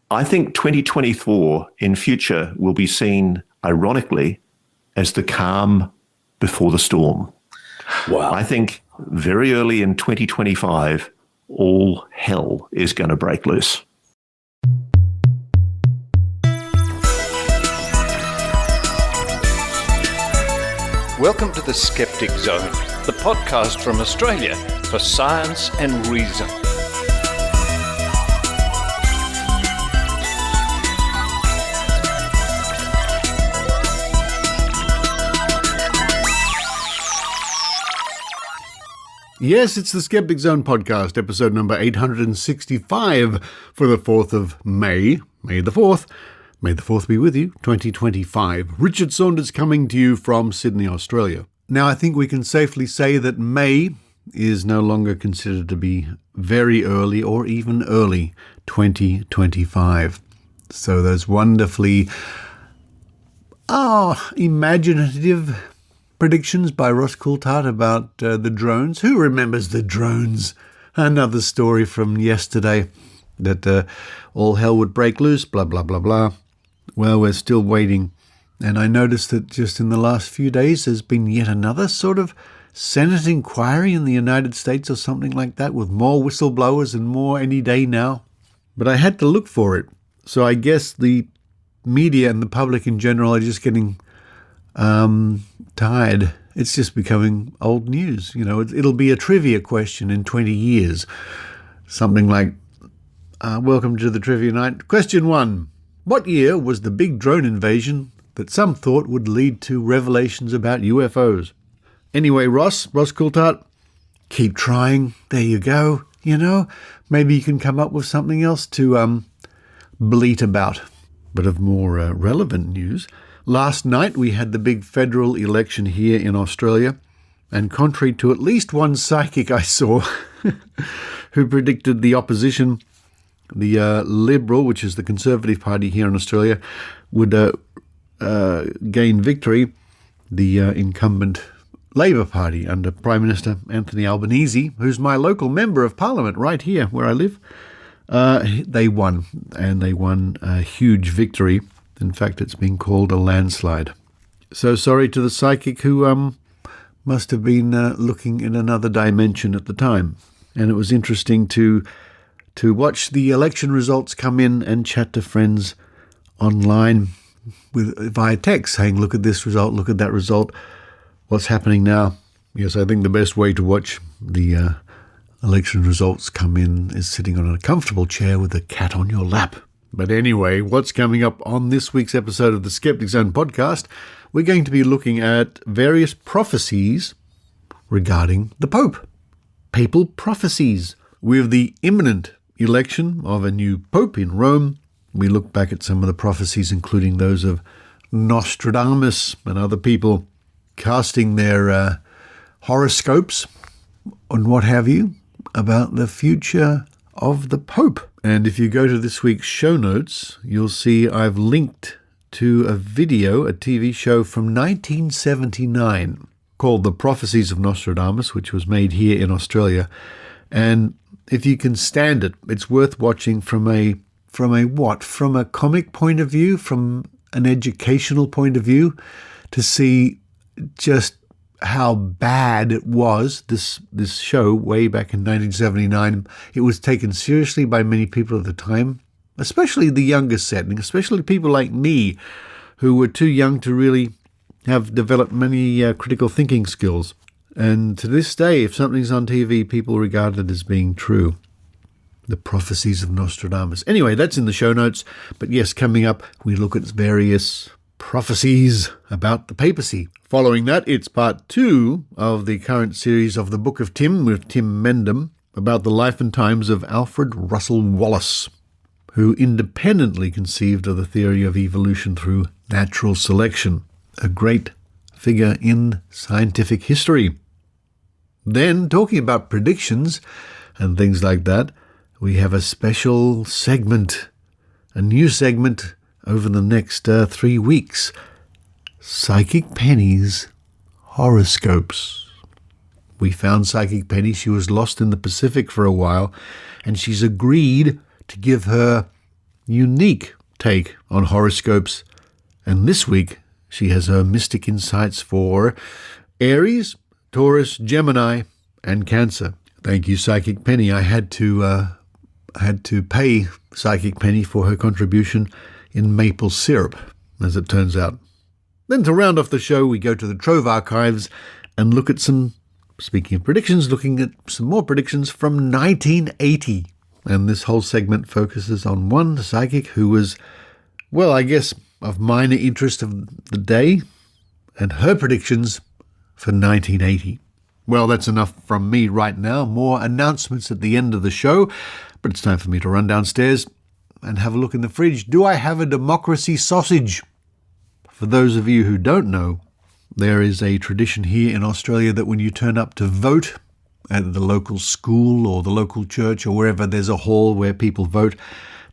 I think 2024 in future will be seen, ironically, as the calm before the storm. Wow. I think very early in 2025, all hell is going to break loose. Welcome to the Skeptic Zone, the podcast from Australia for science and reason. Yes, it's the Skeptic Zone podcast, episode number 865 for the 4th of May. May the 4th. May the 4th be with you, 2025. Richard Saunders coming to you from Sydney, Australia. Now, I think we can safely say that May is no longer considered to be very early or even early 2025. So those wonderfully imaginative predictions by Ross Coulthart about the drones. Who remembers the drones? Another story from yesterday that all hell would break loose, blah, blah, blah, blah. Well, we're still waiting. And I noticed that just in the last few days there's been yet another sort of Senate inquiry in the United States or something like that, with more whistleblowers and more any day now. But I had to look for it. So I guess the media and the public in general are just getting tired. It's just becoming old news. You know, it'll be a trivia question in 20 years. Something like, welcome to the trivia night. Question 1. What year was the big drone invasion that some thought would lead to revelations about UFOs? Anyway, Ross Coulthart, keep trying. There you go. You know, maybe you can come up with something else to bleat about. But of more relevant news, last night we had the big federal election here in Australia, and contrary to at least one psychic I saw who predicted the opposition, the Liberal, which is the Conservative Party here in Australia, would gain victory, the incumbent Labor Party under Prime Minister Anthony Albanese, who's my local member of Parliament right here where I live, they won, and they won a huge victory. In fact, it's been called a landslide. So sorry to the psychic who must have been looking in another dimension at the time. And it was interesting to watch the election results come in and chat to friends online via text saying, look at this result, look at that result, what's happening now. Yes, I think the best way to watch the election results come in is sitting on a comfortable chair with a cat on your lap. But anyway, what's coming up on this week's episode of the Skeptic Zone podcast? We're going to be looking at various prophecies regarding the Pope. Papal prophecies. With the imminent election of a new Pope in Rome, we look back at some of the prophecies, including those of Nostradamus and other people casting their horoscopes and what have you about the future of the Pope. And if you go to this week's show notes, you'll see I've linked to a video, a TV show from 1979 called The Prophecies of Nostradamus, which was made here in Australia. And if you can stand it, it's worth watching from a comic point of view, from an educational point of view, to see just how bad it was, this show way back in 1979. It was taken seriously by many people at the time, especially the younger setting, especially people like me who were too young to really have developed many critical thinking skills. And to this day, if something's on TV, people regard it as being true. The Prophecies of Nostradamus. Anyway, that's in the show notes. But yes, coming up, we look at various prophecies about the papacy. Following that, it's part 2 of the current series of the Book of Tim with Tim Mendham about the life and times of Alfred Russel Wallace, who independently conceived of the theory of evolution through natural selection, a great figure in scientific history. Then, talking about predictions and things like that, we have a special segment, a new segment over the next 3 weeks. Psychic Penny's Horoscopes. We found Psychic Penny. She was lost in the Pacific for a while, and she's agreed to give her unique take on horoscopes. And this week, she has her mystic insights for Aries, Taurus, Gemini, and Cancer. Thank you, Psychic Penny. I had to pay Psychic Penny for her contribution in maple syrup, as it turns out. Then to round off the show, we go to the Trove Archives and look at some, speaking of predictions, looking at some more predictions from 1980. And this whole segment focuses on one psychic who was, well, I guess, of minor interest of the day, and her predictions for 1980. Well, that's enough from me right now. More announcements at the end of the show, but it's time for me to run downstairs and have a look in the fridge. Do I have a democracy sausage? For those of you who don't know, there is a tradition here in Australia that when you turn up to vote at the local school or the local church or wherever there's a hall where people vote,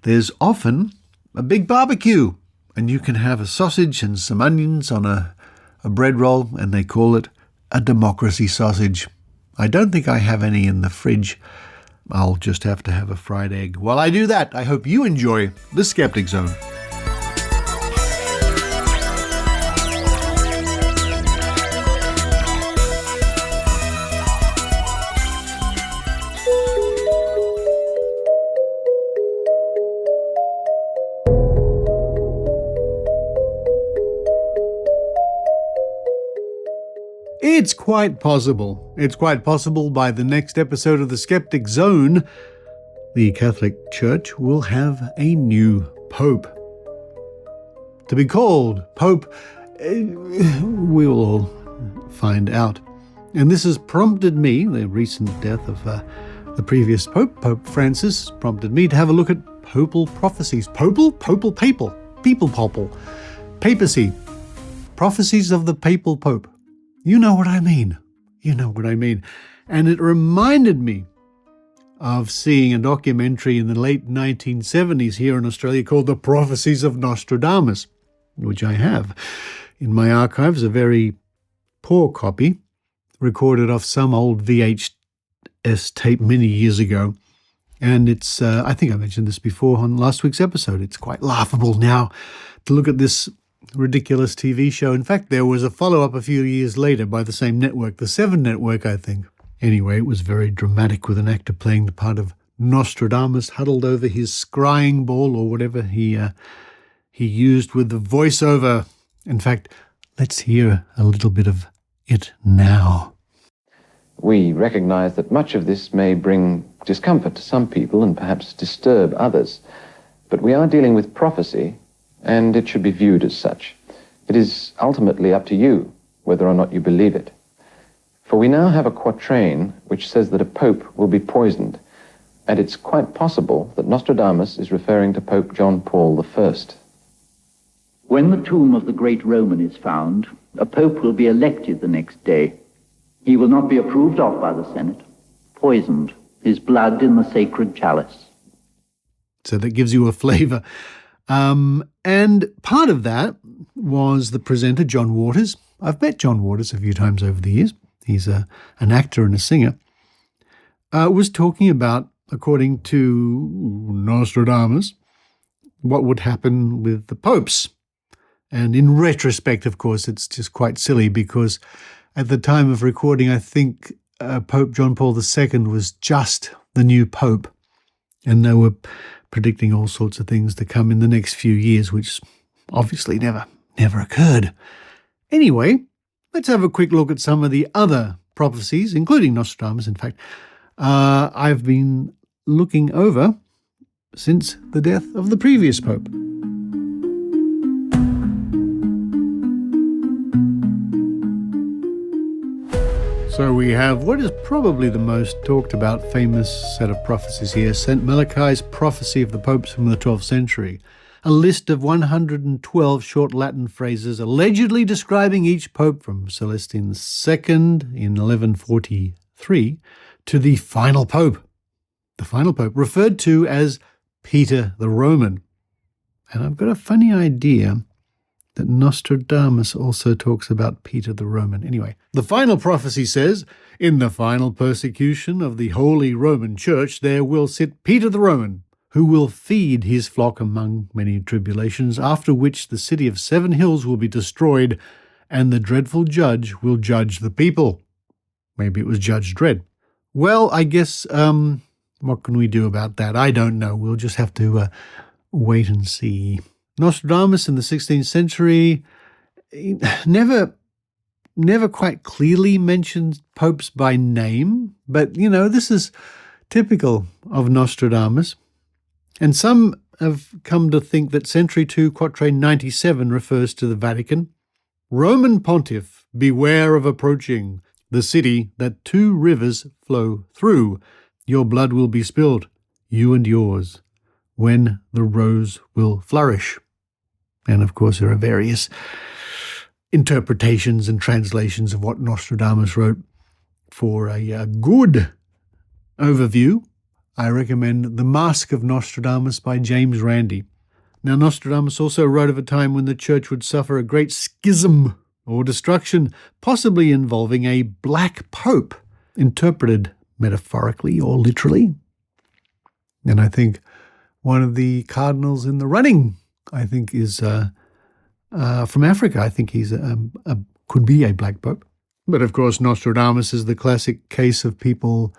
there's often a big barbecue, and you can have a sausage and some onions on a bread roll, and they call it a democracy sausage. I don't think I have any in the fridge. I'll just have to have a fried egg. While I do that, I hope you enjoy the Skeptic Zone. It's quite possible by the next episode of the Skeptic Zone, the Catholic Church will have a new Pope. To be called Pope, we will all find out. And this has prompted me, the recent death of the previous Pope, Pope Francis, prompted me to have a look at Popal prophecies. Popal? Popal, papal. People popal. Papacy. Prophecies of the Papal Pope. You know what I mean. And it reminded me of seeing a documentary in the late 1970s here in Australia called The Prophecies of Nostradamus, which I have in my archives, a very poor copy, recorded off some old VHS tape many years ago. And it's, I think I mentioned this before on last week's episode, it's quite laughable now to look at this ridiculous TV show. In fact, there was a follow-up a few years later by the same network, the 7 Network, I think. Anyway, it was very dramatic with an actor playing the part of Nostradamus huddled over his scrying ball or whatever he used with the voiceover. In fact, let's hear a little bit of it now. We recognize that much of this may bring discomfort to some people and perhaps disturb others, but we are dealing with prophecy, and it should be viewed as such. It is ultimately up to you whether or not you believe it. For we now have a quatrain which says that a pope will be poisoned, and it's quite possible that Nostradamus is referring to Pope John Paul I. When the tomb of the great Roman is found, a pope will be elected the next day. He will not be approved of by the Senate, poisoned, his blood in the sacred chalice. So that gives you a flavour. And part of that was the presenter, John Waters. I've met John Waters a few times over the years. He's an actor and a singer. Was talking about, according to Nostradamus, what would happen with the popes. And in retrospect, of course, it's just quite silly because at the time of recording, I think Pope John Paul II was just the new pope. And they were predicting all sorts of things to come in the next few years, which obviously never occurred. Anyway, let's have a quick look at some of the other prophecies, including Nostradamus, in fact, I've been looking over since the death of the previous pope. So we have what is probably the most talked about famous set of prophecies here, St. Malachi's Prophecy of the Popes from the 12th century, a list of 112 short Latin phrases allegedly describing each pope from Celestine II in 1143 to the final pope referred to as Peter the Roman. And I've got a funny idea that Nostradamus also talks about Peter the Roman. Anyway, the final prophecy says, in the final persecution of the Holy Roman Church, there will sit Peter the Roman, who will feed his flock among many tribulations, after which the city of 7 hills will be destroyed, and the dreadful judge will judge the people. Maybe it was Judge Dredd. Well, I guess, what can we do about that? I don't know. We'll just have to wait and see. Nostradamus in the 16th century never quite clearly mentioned popes by name, but, this is typical of Nostradamus. And some have come to think that Century 2, Quatrain 97 refers to the Vatican. Roman Pontiff, beware of approaching the city that 2 rivers flow through. Your blood will be spilled, you and yours, when the rose will flourish. And of course, there are various interpretations and translations of what Nostradamus wrote. For a good overview, I recommend The Mask of Nostradamus by James Randi. Now, Nostradamus also wrote of a time when the church would suffer a great schism or destruction, possibly involving a black pope, interpreted metaphorically or literally. And I think one of the cardinals in the running, is from Africa. I think he's could be a black pope. But of course, Nostradamus is the classic case of people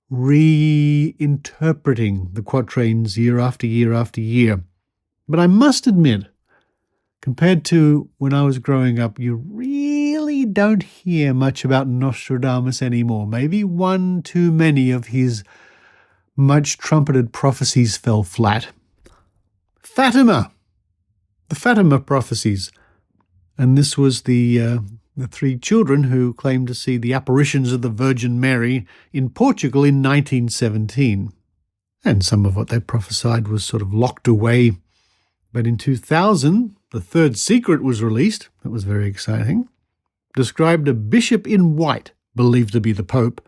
reinterpreting the quatrains year after year after year. But I must admit, compared to when I was growing up, you really don't hear much about Nostradamus anymore. Maybe one too many of his much trumpeted prophecies fell flat. Fatima! The Fatima prophecies. And this was the 3 children who claimed to see the apparitions of the Virgin Mary in Portugal in 1917. And some of what they prophesied was sort of locked away. But in 2000, the 3rd secret was released. That was very exciting. Described a bishop in white, believed to be the Pope,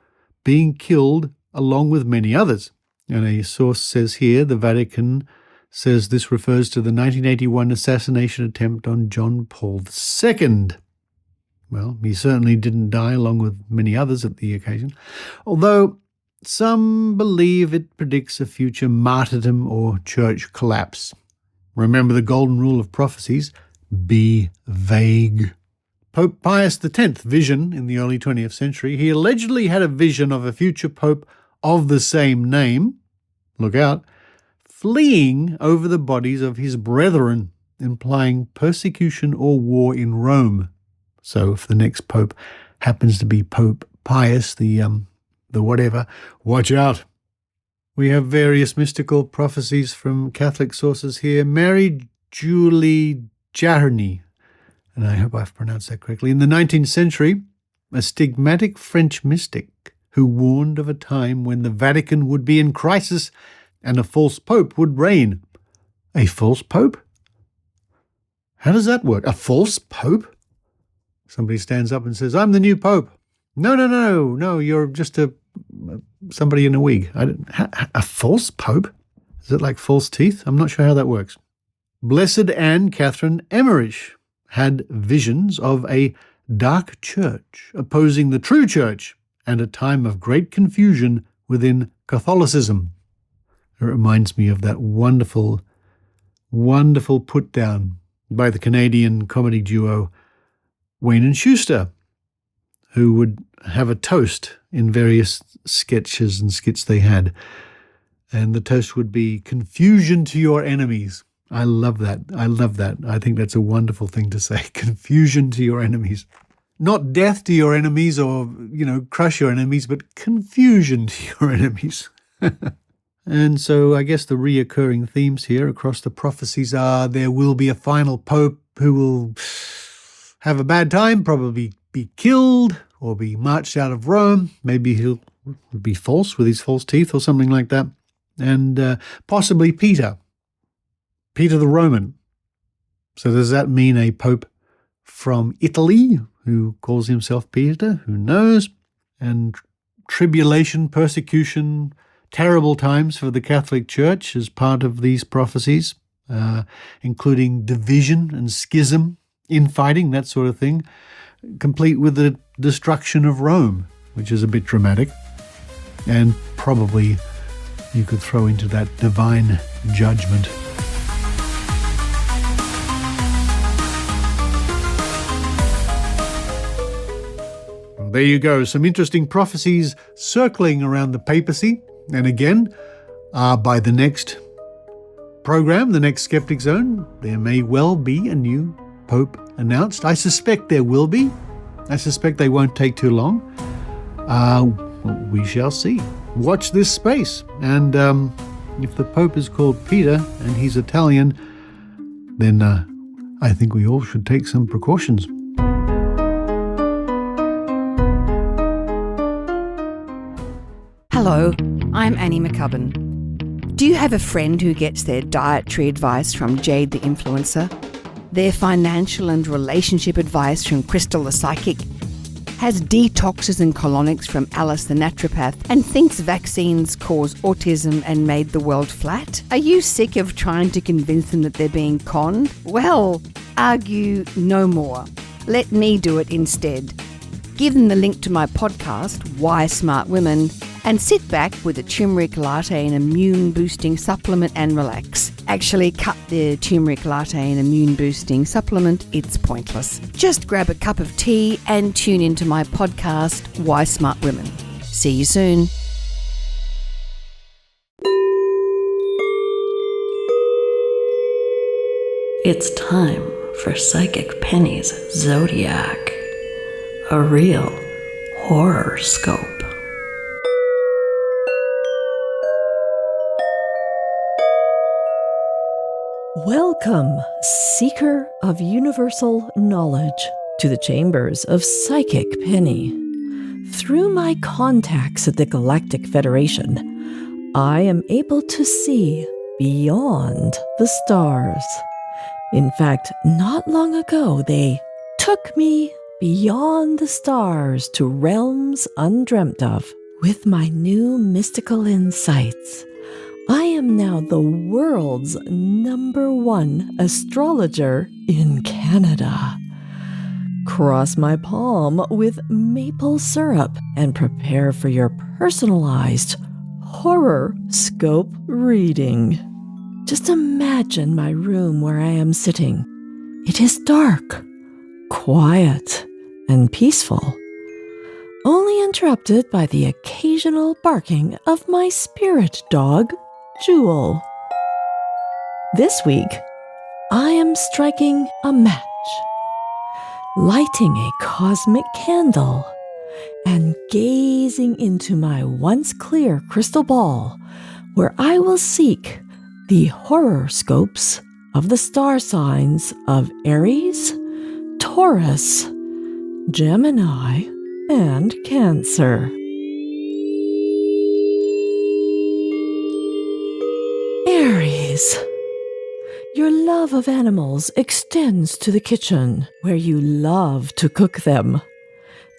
being killed along with many others. And a source says here, the Vatican says this refers to the 1981 assassination attempt on John Paul II. Well, he certainly didn't die along with many others at the occasion, although some believe it predicts a future martyrdom or church collapse. Remember the golden rule of prophecies: be vague. Pope Pius X vision in the early 20th century. He allegedly had a vision of a future pope of the same name, look out, fleeing over the bodies of his brethren, implying persecution or war in Rome. So if the next pope happens to be Pope Pius, the whatever, watch out. We have various mystical prophecies from Catholic sources here. Mary Julie Jarny, and I hope I've pronounced that correctly. In the 19th century, a stigmatic French mystic who warned of a time when the Vatican would be in crisis and a false pope would reign. A false pope? How does that work? A false pope? Somebody stands up and says, I'm the new pope. No, you're just somebody in a wig. A false pope? Is it like false teeth? I'm not sure how that works. Blessed Anne Catherine Emmerich had visions of a dark church opposing the true church and a time of great confusion within Catholicism. It reminds me of that wonderful, wonderful put-down by the Canadian comedy duo Wayne and Schuster, who would have a toast in various sketches and skits they had. And the toast would be confusion to your enemies. I love that. I think that's a wonderful thing to say. Confusion to your enemies. Not death to your enemies or, crush your enemies, but confusion to your enemies. And so I guess the reoccurring themes here across the prophecies are there will be a final pope who will have a bad time, probably be killed or be marched out of Rome. Maybe he'll be false with his false teeth or something like that. And possibly Peter the Roman. So does that mean a pope from Italy who calls himself Peter? Who knows? And tribulation, persecution, terrible times for the Catholic Church as part of these prophecies, including division and schism, infighting, that sort of thing, complete with the destruction of Rome, which is a bit dramatic, and probably you could throw into that divine judgment. Well, there you go. Some interesting prophecies circling around the papacy. And again, by the next program, the next Skeptic Zone, there may well be a new Pope announced. I suspect there will be. I suspect they won't take too long. We shall see. Watch this space. And if the Pope is called Peter and he's Italian, then I think we all should take some precautions. Hello, I'm Annie McCubbin. Do you have a friend who gets their dietary advice from Jade the Influencer? Their financial and relationship advice from Crystal the Psychic? Has detoxes and colonics from Alice the Naturopath, and thinks vaccines cause autism and made the world flat? Are you sick of trying to convince them that they're being conned? Well, argue no more. Let me do it instead. Give them the link to my podcast, Why Smart Women, and sit back with a turmeric latte and immune-boosting supplement and relax. Actually, cut the turmeric latte and immune-boosting supplement. It's pointless. Just grab a cup of tea and tune into my podcast, Why Smart Women. See you soon. It's time for Psychic Penny's Zodiac, a real horoscope. Welcome, seeker of universal knowledge, to the chambers of Psychic Penny. Through my contacts at the Galactic Federation, I am able to see beyond the stars. In fact, not long ago, they took me beyond the stars to realms undreamt of. With my new mystical insights, I am now the world's #1 astrologer in Canada. Cross my palm with maple syrup and prepare for your personalized horoscope reading. Just imagine my room where I am sitting. It is dark, quiet, and peaceful, only interrupted by the occasional barking of my spirit dog, Jewel. This week, I am striking a match, lighting a cosmic candle, and gazing into my once clear crystal ball, where I will seek the horoscopes of the star signs of Aries, Taurus, Gemini, and Cancer. Aries. Your love of animals extends to the kitchen, where you love to cook them.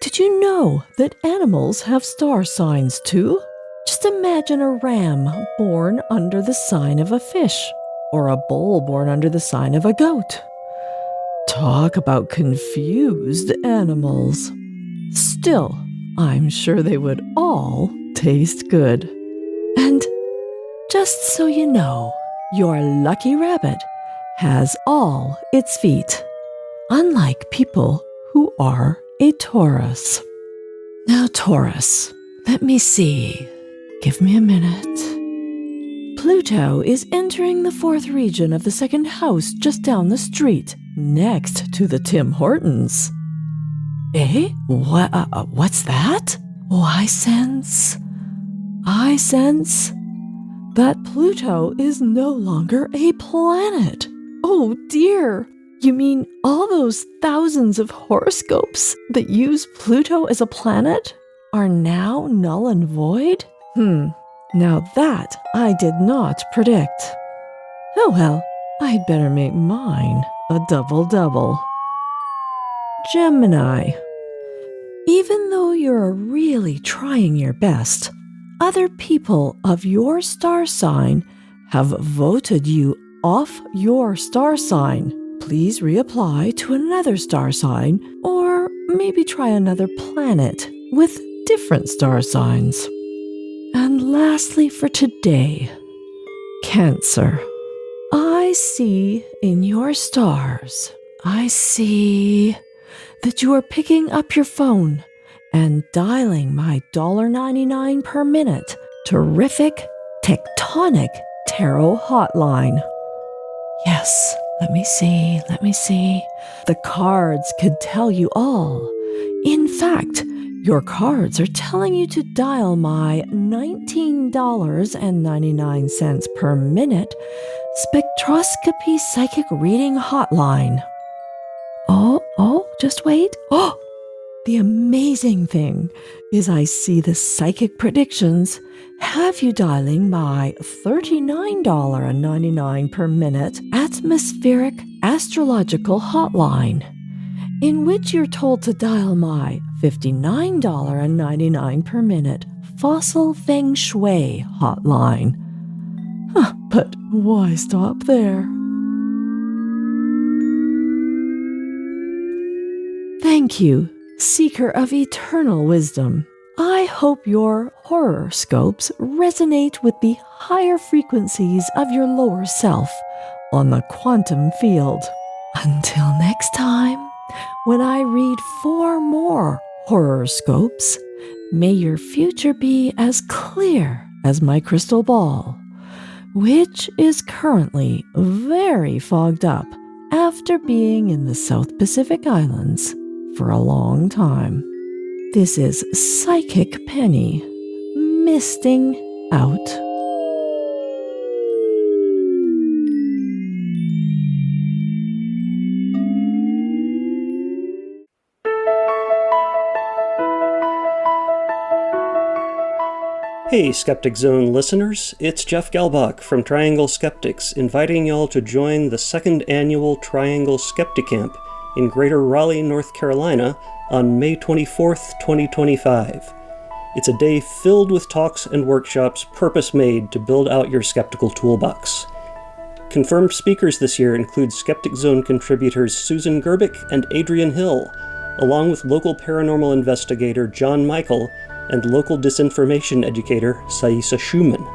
Did you know that animals have star signs too? Just imagine a ram born under the sign of a fish, or a bull born under the sign of a goat. Talk about confused animals. Still, I'm sure they would all taste good. And just so you know, your lucky rabbit has all its feet, unlike people who are a Taurus. Now, Taurus, let me see. Give me a minute. Pluto is entering the 4th region of the 2nd house just down the street, next to the Tim Hortons. Eh? What's that? Oh, I sense that Pluto is no longer a planet. Oh dear! You mean all those thousands of horoscopes that use Pluto as a planet are now null and void? Now that I did not predict. Oh well, I'd better make mine a double-double. Gemini. Even though you're really trying your best, other people of your star sign have voted you off your star sign. Please reapply to another star sign, or maybe try another planet with different star signs. And And lastly for today, Cancer. I see in your stars, I see that you are picking up your phone and dialing my $1.99 per minute terrific tectonic tarot hotline. Yes, let me see. The cards could tell you all. In fact, your cards are telling you to dial my $19.99 per minute spectroscopy psychic reading hotline. Oh, just wait. Oh, the amazing thing is I see the psychic predictions have you dialing my $39.99 per minute atmospheric astrological hotline, in which you're told to dial my $59.99 per minute fossil feng shui hotline. But why stop there? Thank you, seeker of eternal wisdom. I hope your horoscopes resonate with the higher frequencies of your lower self on the quantum field. Until next time, when I read 4 more horoscopes, may your future be as clear as my crystal ball, which is currently very fogged up after being in the South Pacific Islands for a long time. This is Psychic Penny, misting out. Hey, Skeptic Zone listeners, it's Jeff Gelbach from Triangle Skeptics, inviting y'all to join the 2nd annual Triangle Skeptic Camp in Greater Raleigh, North Carolina on May 24th, 2025. It's a day filled with talks and workshops purpose-made to build out your skeptical toolbox. Confirmed speakers this year include Skeptic Zone contributors Susan Gerbic and Adrian Hill, along with local paranormal investigator John Michael and local disinformation educator Saisa Schumann.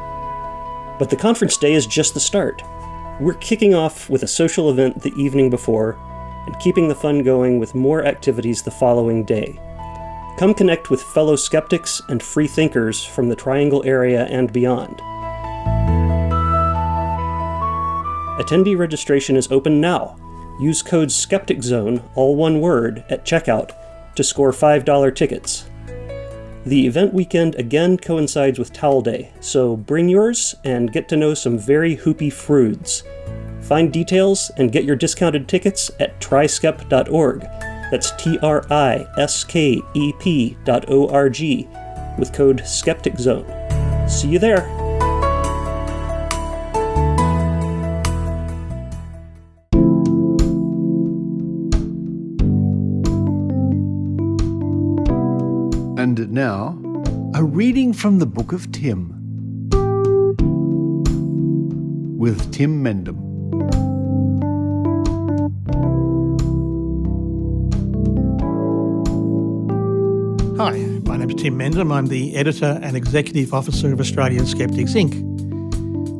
But the conference day is just the start. We're kicking off with a social event the evening before, and keeping the fun going with more activities the following day. Come connect with fellow skeptics and free thinkers from the Triangle area and beyond. Attendee registration is open now. Use code SKEPTICZONE, all one word, at checkout to score $5 tickets. The event weekend again coincides with Towel Day, so bring yours and get to know some very hoopy froods. Find details and get your discounted tickets at triskep.org. That's triskep.org with code SKEPTICZONE. See you there. And now, a reading from the Book of Tim with Tim Mendham. Hi, my name is Tim Mendham. I'm the editor and executive officer of Australian Skeptics Inc.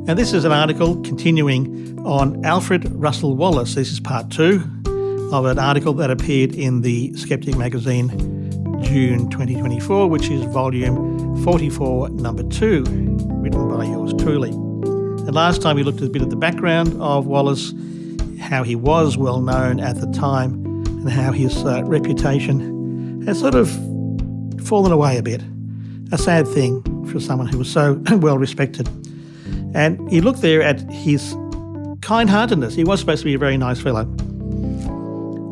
And this is an article continuing on Alfred Russel Wallace. This is part 2 of an article that appeared in the Skeptic magazine June 2024, which is volume 44, number 2, written by yours truly. And last time we looked at a bit of the background of Wallace, how he was well known at the time, and how his reputation has sort of fallen away a bit. A sad thing for someone who was so well respected. And he looked there at his kind-heartedness. He was supposed to be a very nice fellow.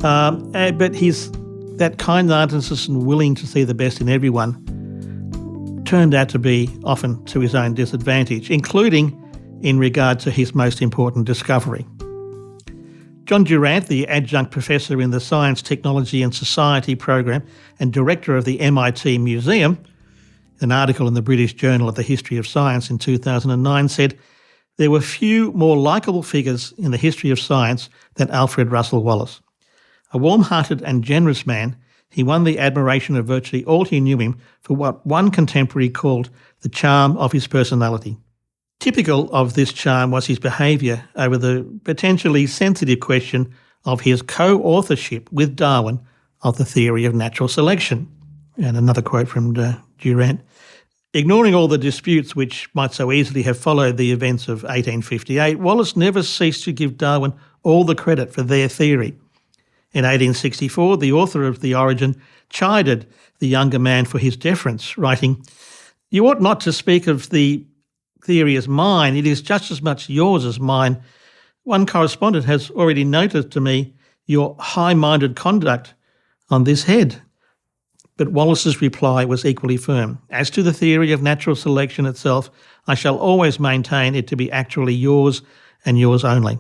But that kind-heartedness and willing to see the best in everyone turned out to be often to his own disadvantage, including in regard to his most important discovery. John Durant, the adjunct professor in the Science, Technology and Society program and director of the MIT Museum, an article in the British Journal of the History of Science in 2009 said, "There were few more likeable figures in the history of science than Alfred Russel Wallace. A warm-hearted and generous man, he won the admiration of virtually all who knew him for what one contemporary called the charm of his personality. Typical of this charm was his behaviour over the potentially sensitive question of his co-authorship with Darwin of the theory of natural selection. And another quote from Durant. Ignoring all the disputes which might so easily have followed the events of 1858, Wallace never ceased to give Darwin all the credit for their theory. In 1864, the author of The Origin chided the younger man for his deference, writing, "You ought not to speak of the theory as mine. It is just as much yours as mine. One correspondent has already noted to me your high-minded conduct on this head." But Wallace's reply was equally firm. "As to the theory of natural selection itself, I shall always maintain it to be actually yours and yours only.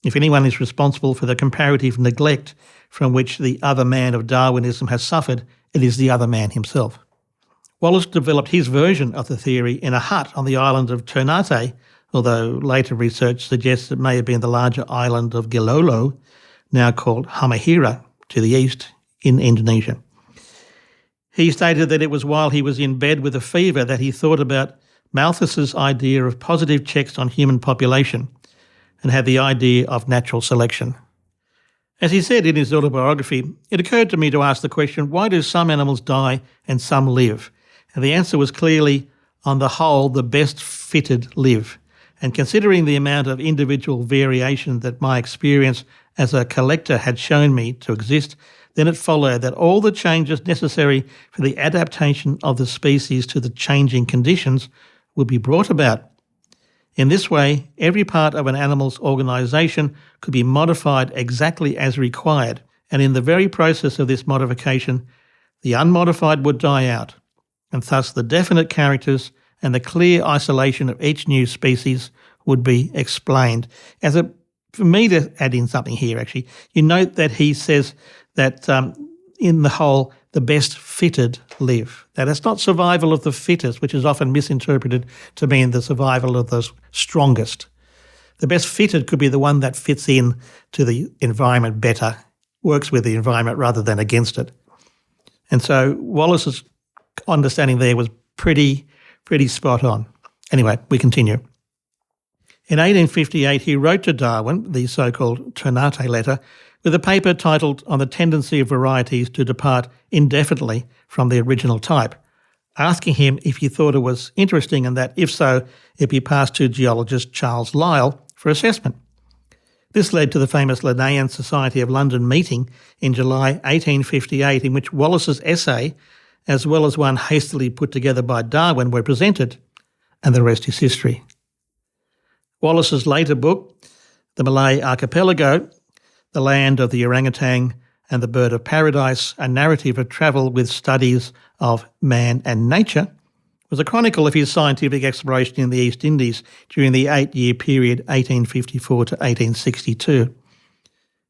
If anyone is responsible for the comparative neglect from which the other man of Darwinism has suffered, it is the other man himself." Wallace developed his version of the theory in a hut on the island of Ternate, although later research suggests it may have been the larger island of Gilolo, now called Halmahera, to the east in Indonesia. He stated that it was while he was in bed with a fever that he thought about Malthus's idea of positive checks on human population and had the idea of natural selection. As he said in his autobiography, "It occurred to me to ask the question, why do some animals die and some live? And the answer was clearly, on the whole, the best fitted live. And considering the amount of individual variation that my experience as a collector had shown me to exist, then it followed that all the changes necessary for the adaptation of the species to the changing conditions would be brought about. In this way, every part of an animal's organisation could be modified exactly as required, and in the very process of this modification, the unmodified would die out, and thus the definite characters and the clear isolation of each new species would be explained." For me to add in something here, actually, you note that he says that in the whole, the best fitted live. Now, that's not survival of the fittest, which is often misinterpreted to mean the survival of the strongest. The best fitted could be the one that fits in to the environment better, works with the environment rather than against it. And so Wallace's understanding there was pretty spot on. Anyway, we continue. In 1858, he wrote to Darwin, the so-called Ternate letter, with a paper titled On the Tendency of Varieties to Depart Indefinitely from the Original Type, asking him if he thought it was interesting and that, if so, it be passed to geologist Charles Lyell for assessment. This led to the famous Linnean Society of London meeting in July 1858, in which Wallace's essay, as well as one hastily put together by Darwin, were presented, and the rest is history. Wallace's later book, The Malay Archipelago, The Land of the Orangutan and the Bird of Paradise, a narrative of travel with studies of man and nature, was a chronicle of his scientific exploration in the East Indies during the 8-year period 1854 to 1862.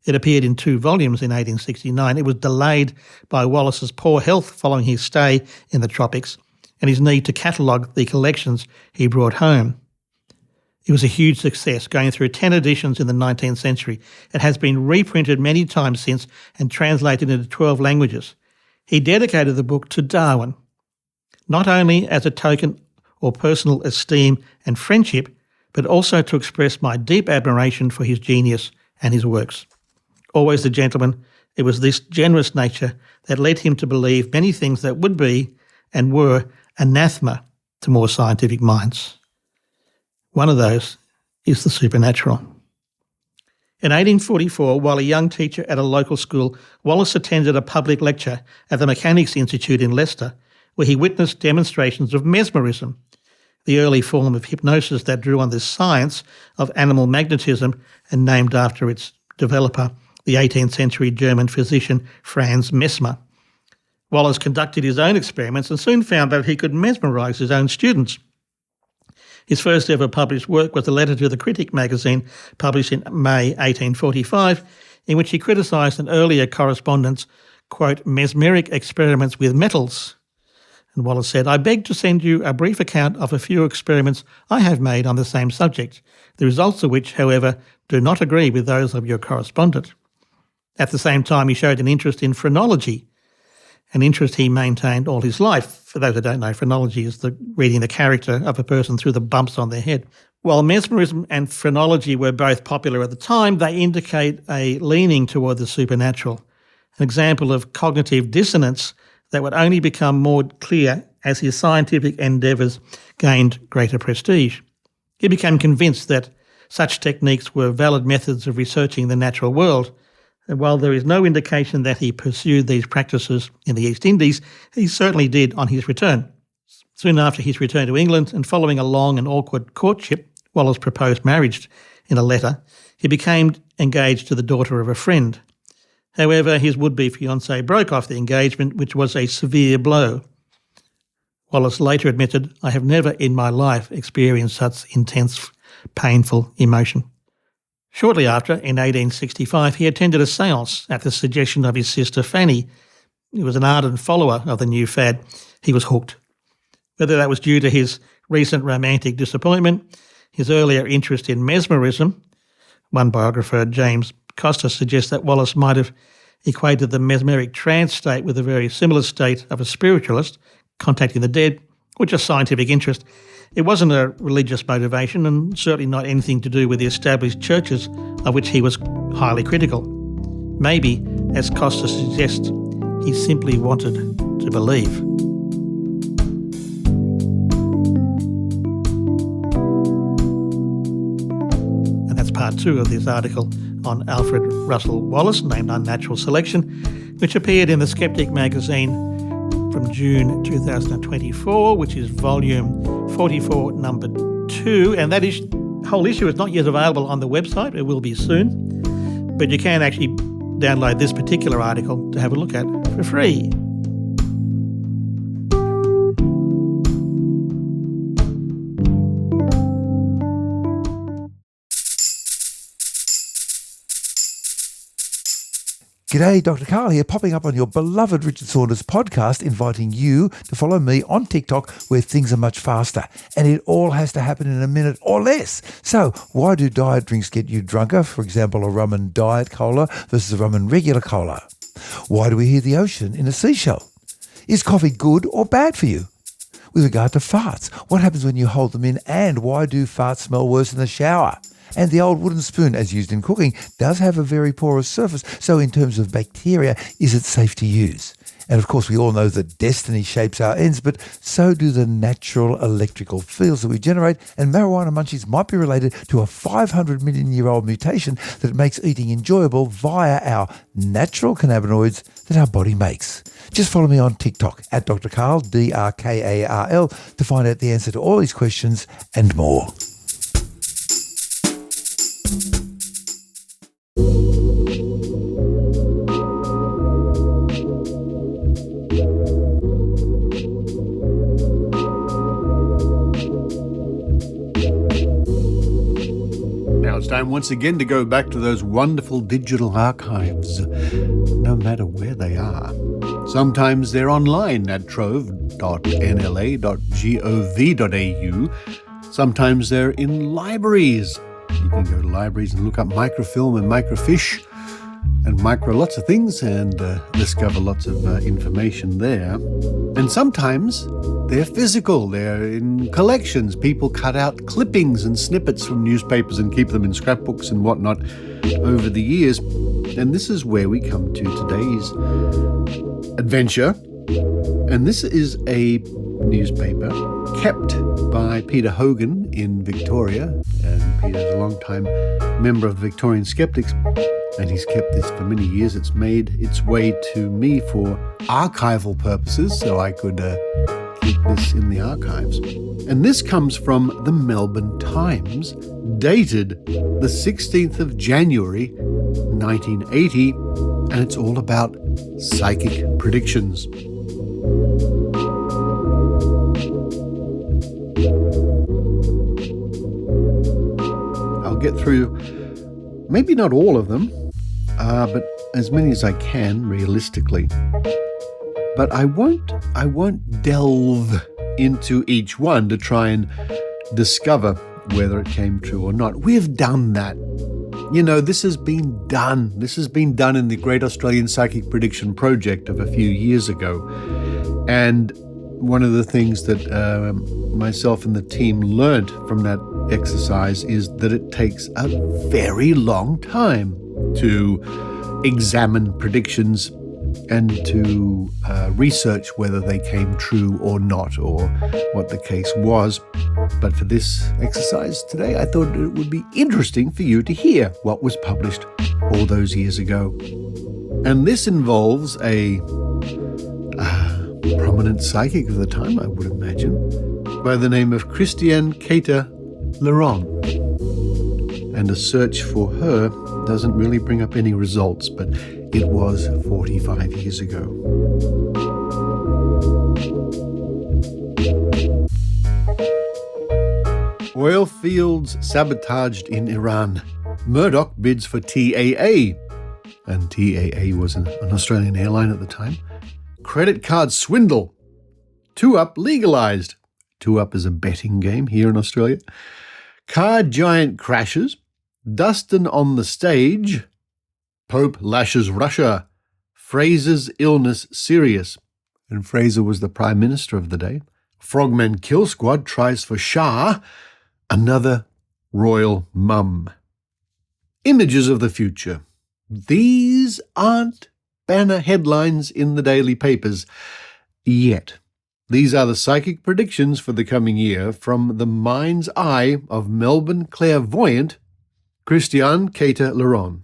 It appeared in 2 volumes in 1869. It was delayed by Wallace's poor health following his stay in the tropics and his need to catalogue the collections he brought home. It was a huge success, going through 10 editions in the 19th century. It has been reprinted many times since and translated into 12 languages. He dedicated the book to Darwin, not only as a token or personal esteem and friendship, but also to express my deep admiration for his genius and his works. Always the gentleman, it was this generous nature that led him to believe many things that would be and were anathema to more scientific minds. One of those is the supernatural. In 1844, while a young teacher at a local school, Wallace attended a public lecture at the Mechanics' Institute in Leicester, where he witnessed demonstrations of mesmerism, the early form of hypnosis that drew on this science of animal magnetism and named after its developer, the 18th century German physician Franz Mesmer. Wallace conducted his own experiments and soon found that he could mesmerise his own students. His first ever published work was a letter to the Critic magazine, published in May 1845, in which he criticised an earlier correspondent's, quote, mesmeric experiments with metals. And Wallace said, "I beg to send you a brief account of a few experiments I have made on the same subject, the results of which, however, do not agree with those of your correspondent." At the same time, he showed an interest in phrenology, an interest he maintained all his life. For those who don't know, phrenology is reading the character of a person through the bumps on their head. While mesmerism and phrenology were both popular at the time, they indicate a leaning toward the supernatural, an example of cognitive dissonance that would only become more clear as his scientific endeavours gained greater prestige. He became convinced that such techniques were valid methods of researching the natural world, and while there is no indication that he pursued these practices in the East Indies, he certainly did on his return. Soon after his return to England, and following a long and awkward courtship, Wallace proposed marriage in a letter. He became engaged to the daughter of a friend. However, his would-be fiancée broke off the engagement, which was a severe blow. Wallace later admitted, "I have never in my life experienced such intense, painful emotion." Shortly after, in 1865, he attended a séance at the suggestion of his sister Fanny. He was an ardent follower of the new fad. He was hooked. Whether that was due to his recent romantic disappointment, his earlier interest in mesmerism, one biographer, James Costa, suggests that Wallace might have equated the mesmeric trance state with a very similar state of a spiritualist, contacting the dead, or just scientific interest. It wasn't a religious motivation, and certainly not anything to do with the established churches of which he was highly critical. Maybe, as Costa suggests, he simply wanted to believe. And that's part 2 of this article on Alfred Russel Wallace, named Unnatural Selection, which appeared in the Skeptic magazine from June 2024, which is volume 44, number 2. And that whole issue is not yet available on the website. It will be soon. But you can actually download this particular article to have a look at for free. G'day, Dr. Karl here, popping up on your beloved Richard Saunders podcast, inviting you to follow me on TikTok, where things are much faster. And it all has to happen in a minute or less. So, why do diet drinks get you drunker? For example, a rum and diet cola versus a rum and regular cola. Why do we hear the ocean in a seashell? Is coffee good or bad for you? With regard to farts, what happens when you hold them in, and why do farts smell worse in the shower? And the old wooden spoon, as used in cooking, does have a very porous surface, so in terms of bacteria, is it safe to use? And of course, we all know that destiny shapes our ends, but so do the natural electrical fields that we generate, and marijuana munchies might be related to a 500-million-year-old mutation that makes eating enjoyable via our natural cannabinoids that our body makes. Just follow me on TikTok, at Dr. Karl, DRKARL, to find out the answer to all these questions and more. Now it's time once again to go back to those wonderful digital archives, no matter where they are. Sometimes they're online at trove.nla.gov.au. Sometimes they're in libraries. You can go to libraries and look up microfilm and microfiche and micro lots of things and discover lots of information there. And sometimes they're physical. They're in collections. People cut out clippings and snippets from newspapers and keep them in scrapbooks and whatnot over the years. And this is where we come to today's adventure. And this is a newspaper kept by Peter Hogan in Victoria. And Peter's a long-time member of the Victorian Skeptics, and he's kept this for many years. It's made its way to me for archival purposes, so I could keep this in the archives. And this comes from the Melbourne Times, dated the 16th of January, 1980, and it's all about psychic predictions. I'll get through maybe not all of them, but as many as I can realistically. But I won't delve into each one to try and discover whether it came true or not. We've done that. You know, this has been done. This has been done in the Great Australian Psychic Prediction Project of a few years ago. And one of the things that myself and the team learned from that exercise is that it takes a very long time to examine predictions and to research whether they came true or not, or what the case was. But for this exercise today, I thought it would be interesting for you to hear what was published all those years ago. And this involves a prominent psychic of the time, I would imagine, by the name of Christiane Cater-Leron. And a search for her doesn't really bring up any results, but it was 45 years ago. Oil fields sabotaged in Iran. Murdoch bids for TAA. And TAA was an Australian airline at the time. Credit card swindle. 2Up legalised. 2Up is a betting game here in Australia. Car giant crashes. Dustin on the stage. Pope lashes Russia. Fraser's illness serious. And Fraser was the Prime Minister of the day. Frogman Kill Squad tries for Shah. Another royal mum. Images of the future. These aren't banner headlines in the daily papers yet. These are the psychic predictions for the coming year from the mind's eye of Melbourne clairvoyant Christiane Cater-Leron.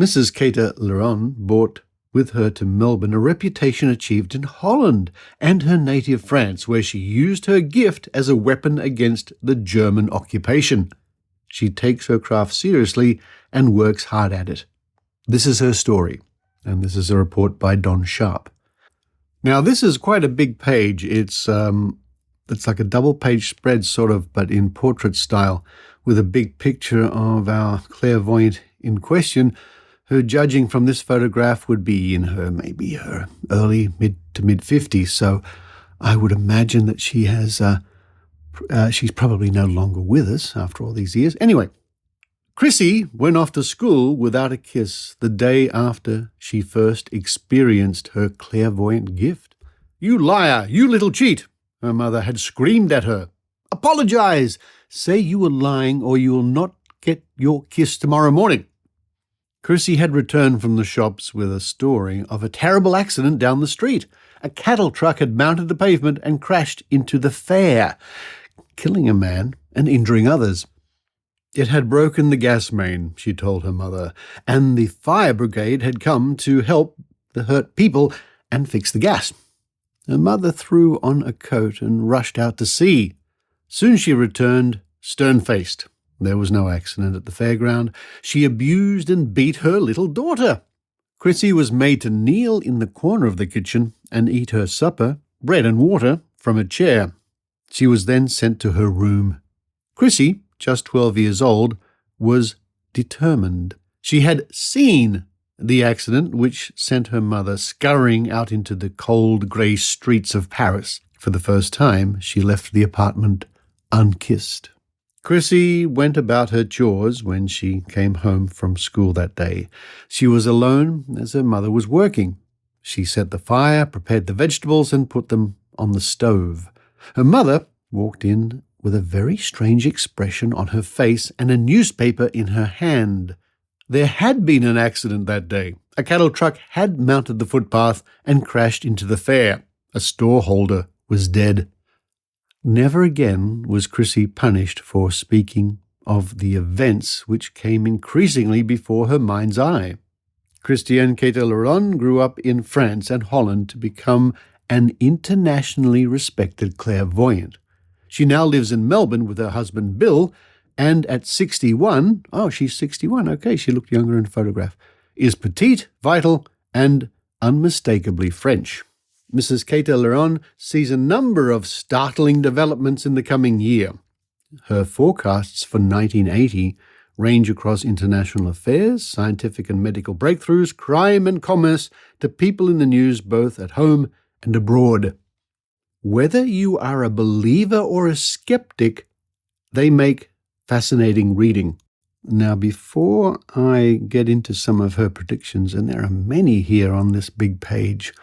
Mrs. Cater-Leron brought with her to Melbourne a reputation achieved in Holland and her native France, where she used her gift as a weapon against the German occupation. She takes her craft seriously and works hard at it. This is her story, and this is a report by Don Sharp. Now, this is quite a big page. It's like a double-page spread, sort of, but in portrait style, with a big picture of our clairvoyant in question, who, judging from this photograph, would be in maybe her early to mid-50s. So I would imagine that she has, she's probably no longer with us after all these years. Anyway, Chrissy went off to school without a kiss the day after she first experienced her clairvoyant gift. "You liar, you little cheat," her mother had screamed at her. "Apologize! Say you were lying or you will not get your kiss tomorrow morning." Chrissy had returned from the shops with a story of a terrible accident down the street. A cattle truck had mounted the pavement and crashed into the fair, killing a man and injuring others. It had broken the gas main, she told her mother, and the fire brigade had come to help the hurt people and fix the gas. Her mother threw on a coat and rushed out to see. Soon she returned, stern-faced. There was no accident at the fairground. She abused and beat her little daughter. Chrissy was made to kneel in the corner of the kitchen and eat her supper, bread and water, from a chair. She was then sent to her room. Chrissy, just 12 years old, was determined. She had seen the accident which sent her mother scurrying out into the cold grey streets of Paris. For the first time, she left the apartment unkissed. Chrissy went about her chores when she came home from school that day. She was alone as her mother was working. She set the fire, prepared the vegetables, and put them on the stove. Her mother walked in with a very strange expression on her face and a newspaper in her hand. There had been an accident that day. A cattle truck had mounted the footpath and crashed into the fair. A storeholder was dead. Never again was Chrissy punished for speaking of the events which came increasingly before her mind's eye. Christiane Cater-Leron grew up in France and Holland to become an internationally respected clairvoyant. She now lives in Melbourne with her husband Bill, and at 61, she's 61, okay, she looked younger in a photograph, is petite, vital, and unmistakably French. Mrs. Cater-Leron sees a number of startling developments in the coming year. Her forecasts for 1980 range across international affairs, scientific and medical breakthroughs, crime and commerce, to people in the news both at home and abroad. Whether you are a believer or a skeptic, they make fascinating reading. Now, before I get into some of her predictions, and there are many here on this big page,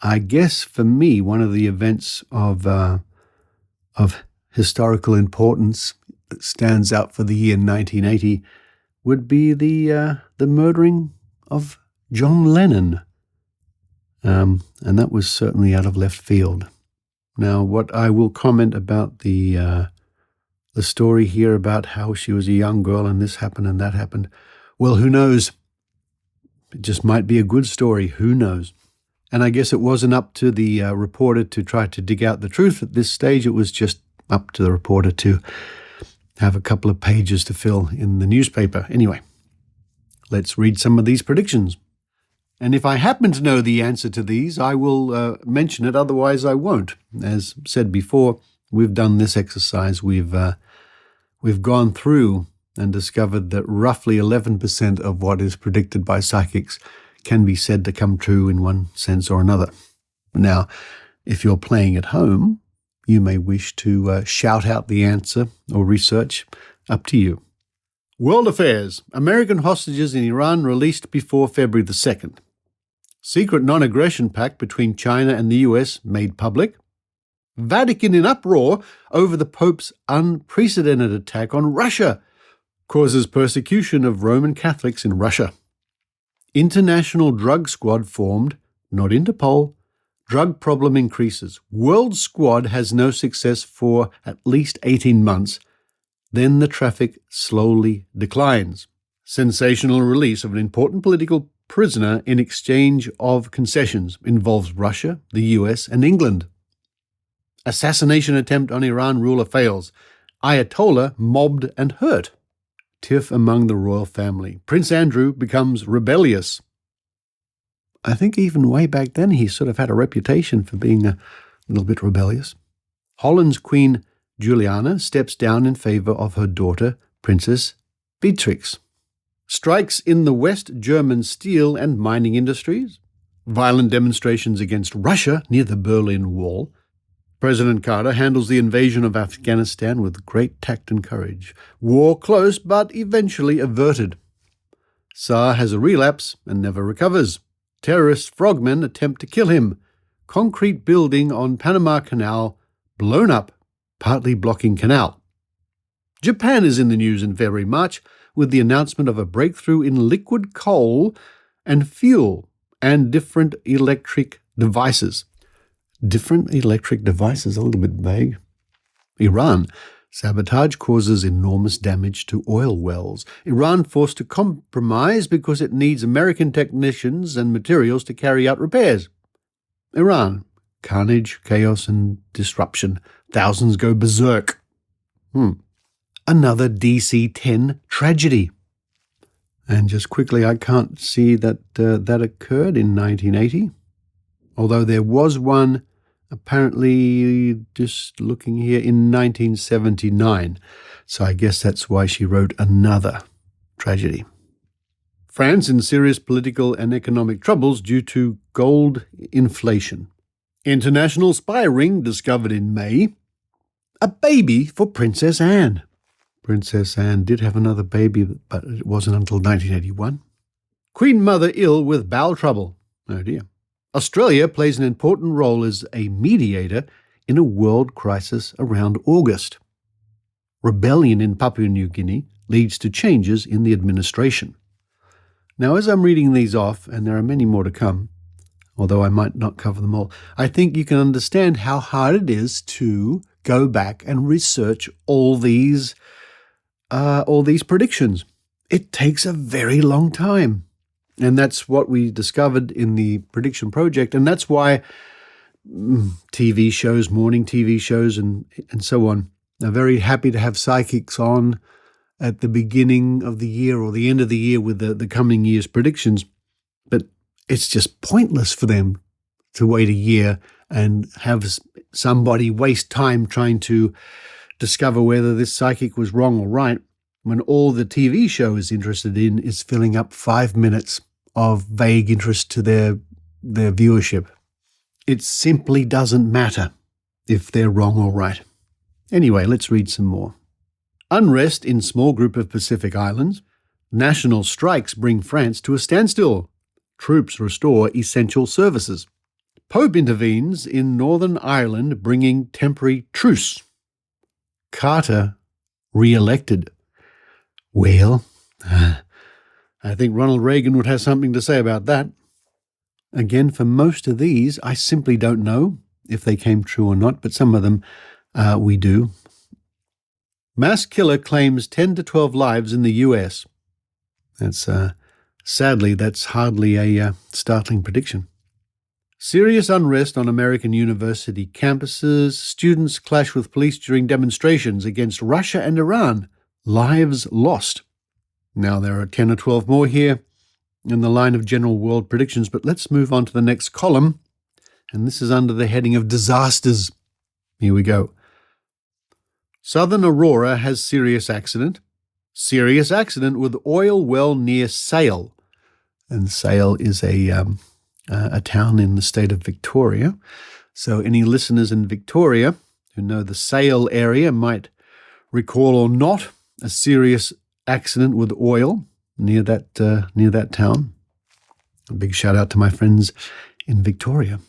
I guess for me, one of the events of historical importance that stands out for the year 1980 would be the murdering of John Lennon. And that was certainly out of left field. Now, what I will comment about the story here about how she was a young girl and this happened and that happened, well, who knows? It just might be a good story. Who knows? And I guess it wasn't up to the reporter to try to dig out the truth at this stage. It was just up to the reporter to have a couple of pages to fill in the newspaper. Anyway, let's read some of these predictions. And if I happen to know the answer to these, I will mention it. Otherwise, I won't. As said before, we've done this exercise. We've gone through and discovered that roughly 11% of what is predicted by psychics can be said to come true in one sense or another. Now, if you're playing at home, you may wish to shout out the answer or research. Up to you. World affairs. American hostages in Iran released before February the 2nd. Secret non-aggression pact between China and the US made public. Vatican in uproar over the Pope's unprecedented attack on Russia. Causes persecution of Roman Catholics in Russia. International drug squad formed, not Interpol. Drug problem increases. World squad has no success for at least 18 months. Then the traffic slowly declines. Sensational release of an important political prisoner in exchange of concessions involves Russia, the US, and England. Assassination attempt on Iran ruler fails. Ayatollah mobbed and hurt. Tiff among the royal family. Prince Andrew becomes rebellious. I think even way back then he sort of had a reputation for being a little bit rebellious. Holland's Queen Juliana steps down in favour of her daughter, Princess Beatrix. Strikes in the West German steel and mining industries. Violent demonstrations against Russia near the Berlin Wall. President Carter handles the invasion of Afghanistan with great tact and courage. War close, but eventually averted. Tsar has a relapse and never recovers. Terrorist frogmen attempt to kill him. Concrete building on Panama Canal blown up, partly blocking canal. Japan is in the news in February, March, with the announcement of a breakthrough in liquid coal and fuel and different electric devices. Different electric devices, a little bit vague. Iran. Sabotage causes enormous damage to oil wells. Iran forced to compromise because it needs American technicians and materials to carry out repairs. Iran. Carnage, chaos, and disruption. Thousands go berserk. Another DC-10 tragedy. And just quickly, I can't see that that occurred in 1980. Although there was one, apparently, just looking here, in 1979. So I guess that's why she wrote another tragedy. France in serious political and economic troubles due to gold inflation. International spy ring discovered in May. A baby for Princess Anne. Princess Anne did have another baby, but it wasn't until 1981. Queen Mother ill with bowel trouble. Oh dear. Australia plays an important role as a mediator in a world crisis around August. Rebellion in Papua New Guinea leads to changes in the administration. Now, as I'm reading these off, and there are many more to come, although I might not cover them all, I think you can understand how hard it is to go back and research all these predictions. It takes a very long time. And that's what we discovered in the prediction project. And that's why TV shows, morning TV shows, and so on, are very happy to have psychics on at the beginning of the year or the end of the year with the coming year's predictions. But it's just pointless for them to wait a year and have somebody waste time trying to discover whether this psychic was wrong or right, when all the TV show is interested in is filling up 5 minutes of vague interest to their viewership. It simply doesn't matter if they're wrong or right. Anyway, let's read some more. Unrest in small group of Pacific islands. National strikes bring France to a standstill. Troops restore essential services. Pope intervenes in Northern Ireland, bringing temporary truce. Carter re-elected. Well, I think Ronald Reagan would have something to say about that. Again, for most of these, I simply don't know if they came true or not, but some of them we do. Mass killer claims 10 to 12 lives in the US. That's sadly, that's hardly a startling prediction. Serious unrest on American university campuses. Students clash with police during demonstrations against Russia and Iran. Lives lost. Now there are 10 or 12 more here in the line of general world predictions, but let's move on to the next column. And this is under the heading of disasters. Here we go. Southern Aurora has serious accident. Serious accident with oil well near Sale. And Sale is a town in the state of Victoria. So any listeners in Victoria who know the Sale area might recall or not a serious accident with oil near that town. A big shout out to my friends in Victoria.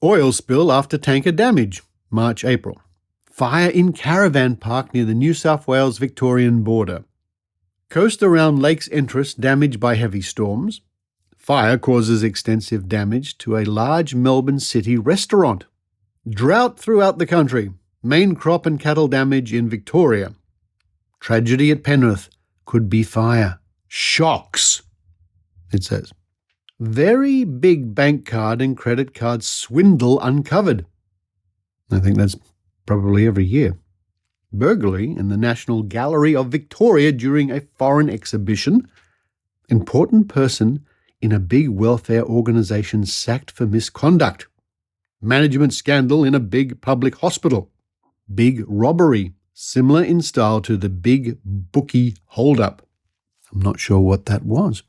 Oil spill after tanker damage, March, April. Fire in caravan park near the New South Wales-Victorian border. Coast around Lakes Entris damaged by heavy storms. Fire causes extensive damage to a large Melbourne city restaurant. Drought throughout the country. Main crop and cattle damage in Victoria. Tragedy at Penrith. Could be fire. Shocks, it says. Very big bank card and credit card swindle uncovered. I think that's probably every year. Burglary in the National Gallery of Victoria during a foreign exhibition. Important person in a big welfare organisation sacked for misconduct. Management scandal in a big public hospital. Big robbery, similar in style to the big bookie hold-up. I'm not sure what that was.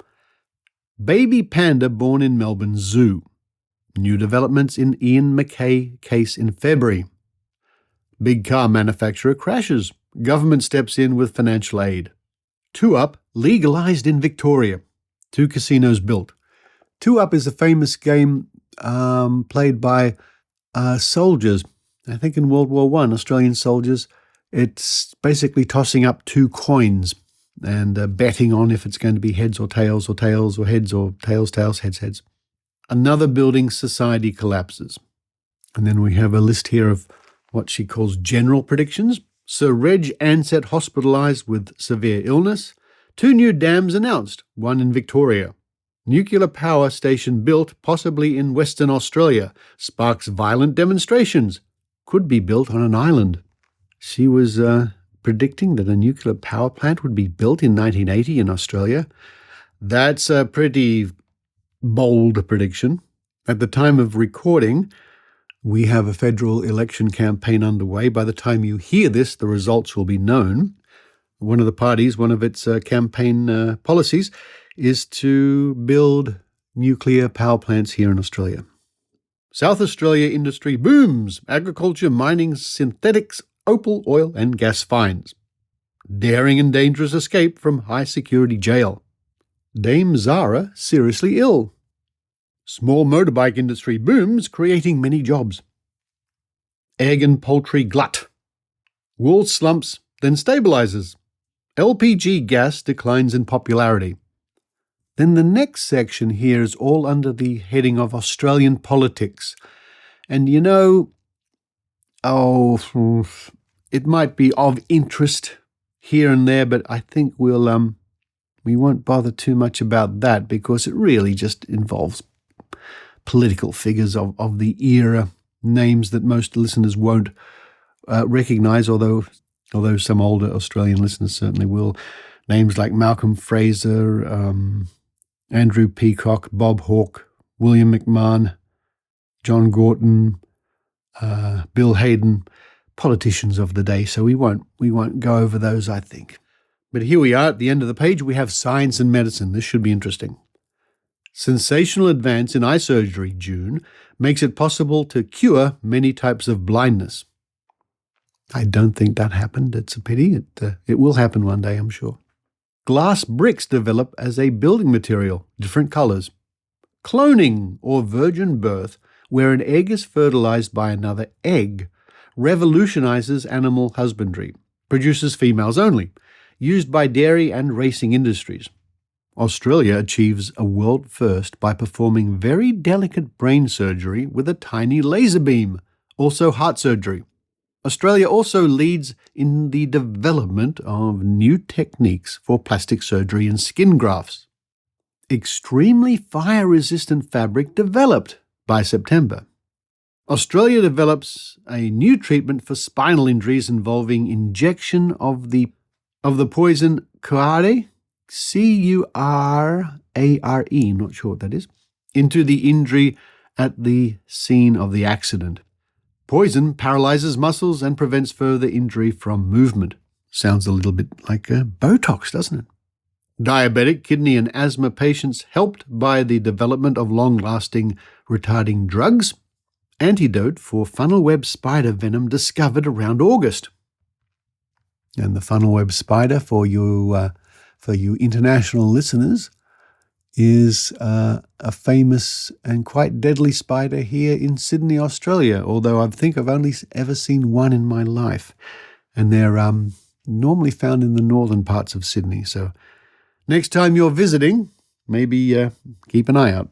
Baby panda born in Melbourne Zoo. New developments in Ian McKay case in February. Big car manufacturer crashes. Government steps in with financial aid. 2Up legalised in Victoria. 2 casinos built. 2Up is a famous game played by soldiers. I think in World War I, Australian soldiers. It's basically tossing up 2 coins and betting on if it's going to be heads or tails or tails or heads or tails, tails, heads, heads. Another building society collapses. And then we have a list here of what she calls general predictions. Sir Reg Ansett hospitalised with severe illness. 2 new dams announced, one in Victoria. Nuclear power station built, possibly in Western Australia. Sparks violent demonstrations. Could be built on an island. She was predicting that a nuclear power plant would be built in 1980 in Australia. That's a pretty bold prediction. At the time of recording, we have a federal election campaign underway. By the time you hear this, the results will be known. One of the parties, one of its campaign policies, is to build nuclear power plants here in Australia. South Australia industry booms. Agriculture, mining, synthetics, opal, oil and gas finds. Daring and dangerous escape from high-security jail. Dame Zara seriously ill. Small motorbike industry booms, creating many jobs. Egg and poultry glut. Wool slumps, then stabilizes. LPG gas declines in popularity. Then the next section here is all under the heading of Australian politics. And you know, it might be of interest here and there, but I think we won't bother too much about that because it really just involves political figures of the era, names that most listeners won't recognise, although some older Australian listeners certainly will. Names like Malcolm Fraser, Andrew Peacock, Bob Hawke, William McMahon, John Gorton, Bill Hayden, politicians of the day. So we won't go over those, I think. But here we are at the end of the page. We have science and medicine. This should be interesting. Sensational advance in eye surgery, June, makes it possible to cure many types of blindness. I don't think that happened. It's a pity. It will happen one day, I'm sure. Glass bricks develop as a building material, different colours. Cloning, or virgin birth, where an egg is fertilized by another egg, revolutionizes animal husbandry, produces females only, used by dairy and racing industries. Australia achieves a world first by performing very delicate brain surgery with a tiny laser beam, also heart surgery. Australia also leads in the development of new techniques for plastic surgery and skin grafts. Extremely fire-resistant fabric developed by September. Australia develops a new treatment for spinal injuries involving injection of the poison curare, C-U-R-A-R-E, not sure what that is, into the injury at the scene of the accident. Poison paralyzes muscles and prevents further injury from movement. Sounds a little bit like Botox, doesn't it? Diabetic, kidney and asthma patients helped by the development of long-lasting retarding drugs. Antidote for funnel web spider venom discovered around August. And the funnel web spider, for you international listeners, is a famous and quite deadly spider here in Sydney, Australia, although I think I've only ever seen one in my life. And they're normally found in the northern parts of Sydney. So next time you're visiting, maybe keep an eye out.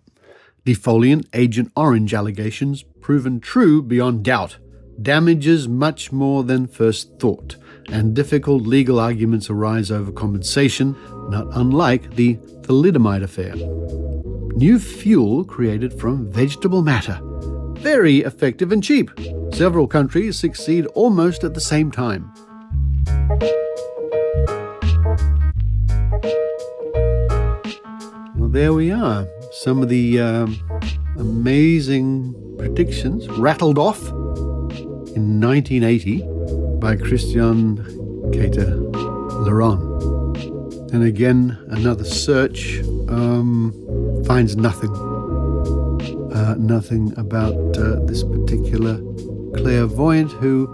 Defoliant Agent Orange allegations proven true beyond doubt. Damages much more than first thought, and difficult legal arguments arise over compensation, not unlike the thalidomide affair. New fuel created from vegetable matter. Very effective and cheap. Several countries succeed almost at the same time. Well, there we are. Some of the amazing predictions rattled off in 1980 by Christian Cater-Laron. And again, another search finds nothing. Nothing about this particular clairvoyant who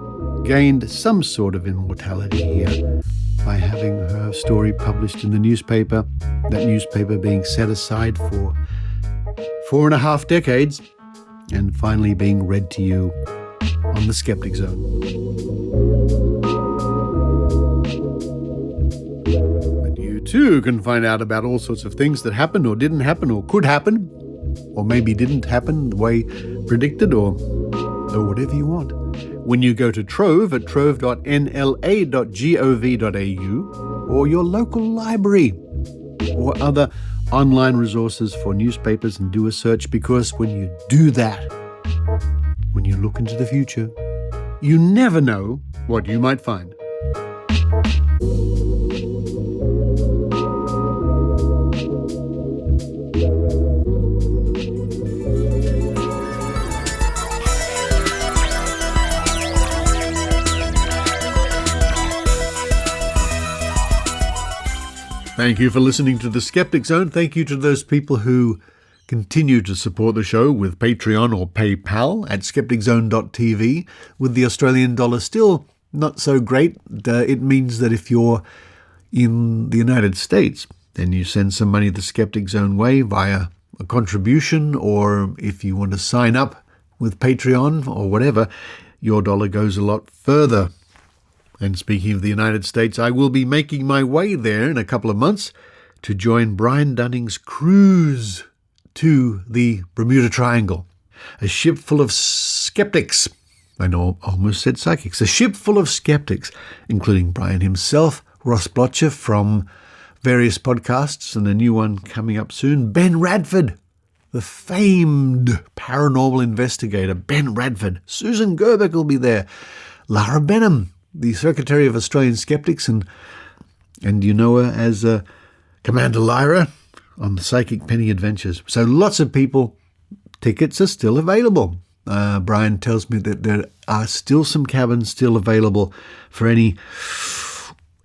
gained some sort of immortality here by having her story published in the newspaper, that newspaper being set aside for 4.5 decades, and finally being read to you on the Skeptic Zone. But you too can find out about all sorts of things that happened or didn't happen or could happen, or maybe didn't happen the way predicted, or whatever you want, when you go to Trove at trove.nla.gov.au, or your local library, or other online resources for newspapers, and do a search, because when you do that, when you look into the future, you never know what you might find. Thank you for listening to The Skeptic Zone. Thank you to those people who continue to support the show with Patreon or PayPal at skepticzone.tv. With the Australian dollar still not so great, it means that if you're in the United States, then you send some money the Skeptic Zone way via a contribution, or if you want to sign up with Patreon or whatever, your dollar goes a lot further. And speaking of the United States, I will be making my way there in a couple of months to join Brian Dunning's cruise to the Bermuda Triangle. A ship full of skeptics. I know, almost said psychics. A ship full of skeptics, including Brian himself, Ross Blotcher from various podcasts, and a new one coming up soon, Ben Radford, the famed paranormal investigator, Ben Radford. Susan Gerbeck will be there. Lara Benham, the Secretary of Australian Skeptics, and you know her as Commander Lyra on the Psychic Penny Adventures. So lots of people. Tickets are still available. Brian tells me that there are still some cabins still available for any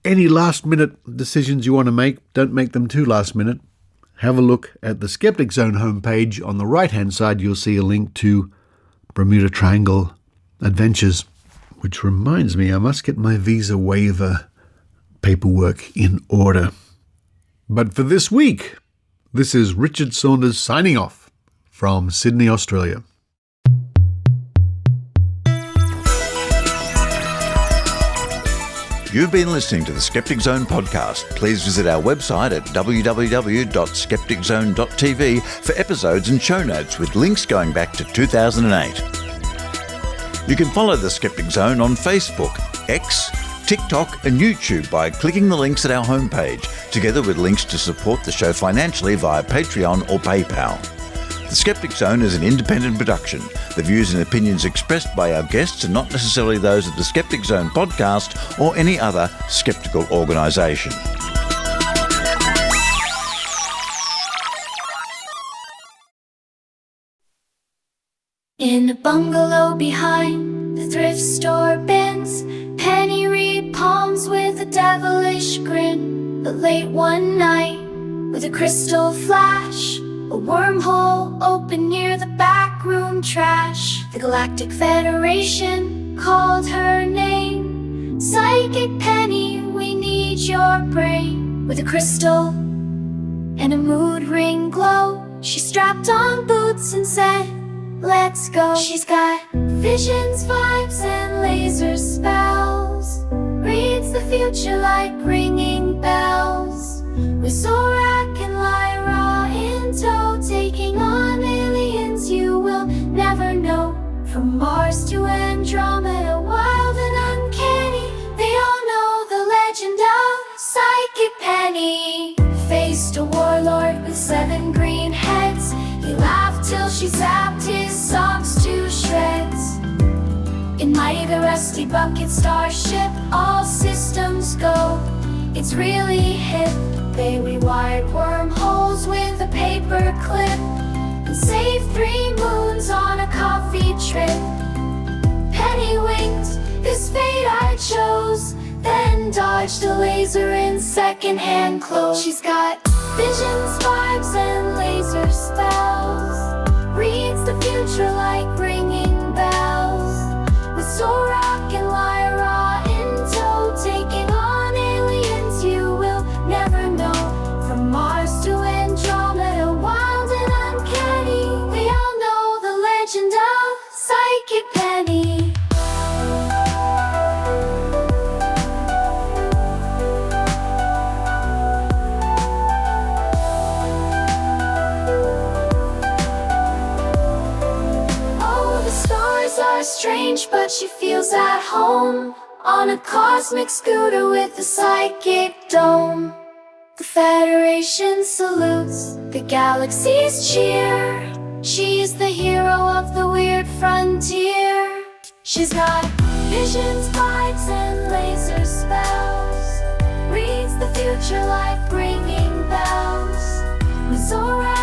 last-minute decisions you want to make. Don't make them too last-minute. Have a look at the Skeptic Zone homepage. On the right-hand side, you'll see a link to Bermuda Triangle Adventures. Which reminds me, I must get my visa waiver paperwork in order. But for this week, this is Richard Saunders signing off from Sydney, Australia. You've been listening to the Skeptic Zone podcast. Please visit our website at www.skepticzone.tv for episodes and show notes with links going back to 2008. You can follow the Skeptic Zone on Facebook, X, TikTok and YouTube by clicking the links at our homepage, together with links to support the show financially via Patreon or PayPal. The Skeptic Zone is an independent production. The views and opinions expressed by our guests are not necessarily those of the Skeptic Zone podcast or any other skeptical organisation. In a bungalow behind the thrift store bins, Penny read palms with a devilish grin. But late one night, with a crystal flash, a wormhole opened near the backroom trash. The Galactic Federation called her name. Psychic Penny, we need your brain. With a crystal and a mood ring glow, she strapped on boots and said, let's go. She's got visions, vibes, and laser spells. Reads the future like ringing bells. With Zorak and Lyra in tow, taking on aliens you will never know. From Mars to Andromeda, wild and uncanny, they all know the legend of Psychic Penny. Faced a warlord with 7 green heads, he laughed till she zapped his socks to shreds. In mighty the rusty bucket starship, all systems go. It's really hip. They rewired wormholes with a paper clip and saved 3 moons on a coffee trip. Penny winked, this fate I chose, then dodged a laser in secondhand clothes. She's got visions, vibes, and laser spells. Reads the future like ringing bells. With Zorak and Lyra in tow, taking on aliens you will never know. From Mars to Andromeda, wild and uncanny, we all know the legend of Psychic Penny. Are strange, but she feels at home on a cosmic scooter with a psychic dome. The Federation salutes, the galaxies cheer. She's the hero of the weird frontier. She's got visions, vibes, and laser spells. Reads the future like ringing bells. With Zorak